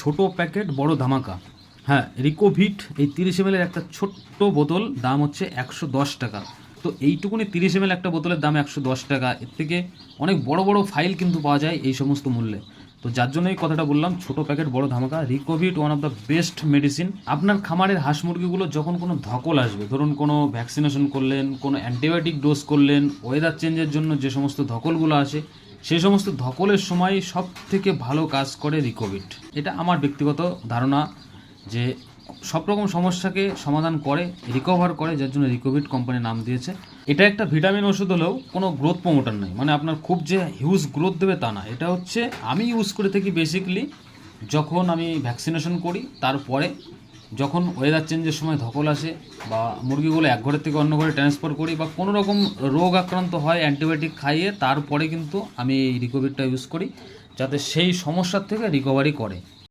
ছোট প্যাকেট বড় ধামাকা। হ্যাঁ, রিকোভিট এই 30 ml একটা ছোট্ট বোতল দাম হচ্ছে 110 টাকা। তো এইটুকুনি 30 ml একটা বোতলের দাম 110 টাকা। এর থেকে অনেক বড় বড় ফাইল কিন্তু পাওয়া যায় এই সমস্ত মূল্যে। তো যার জন্য এই কথাটা বললাম, ছোট প্যাকেট বড় ধামাকা। Recovit one of the best medicine. আপনার খামারের হাঁস মুরগিগুলো যখন কোনো ধকল আসবে, ধরুন কোনো ভ্যাকসিনেশন করলেন, কোনো অ্যান্টিবায়োটিক ডোজ করলেন, ওয়েদার চেঞ্জের জন্য যে সমস্ত ধকলগুলো আসে, সেই সমস্ত ধকলের সময় সব থেকে ভালো কাজ করে রিকোভিট। এটা আমার ব্যক্তিগত ধারণা যে সব রকম সমস্যাকে সমাধান করে, রিকভার করে, যার জন্য রিকোভিট কোম্পানি নাম দিয়েছে। এটা একটা ভিটামিন ওষুধ হলেও কোনো গ্রোথ প্রমোটার নয়, মানে আপনার খুব যে হিউজ গ্রোথ দেবে তা না। এটা হচ্ছে আমি ইউজ করে থাকি বেসিক্যালি যখন আমি ভ্যাকসিনেশন করি, তারপরে যখন ওয়েদার চেঞ্জের সময় ধকল আসে, বা মুরগিগুলো এক ঘরের থেকে অন্য ঘরে ট্রান্সফার করি, বা কোনো রকম রোগ আক্রান্ত হয় অ্যান্টিবায়োটিক খাইয়ে, তারপরে কিন্তু আমি এই রিকোভিটটা ইউজ করি, যাতে সেই সমস্যার থেকে রিকভারি করে।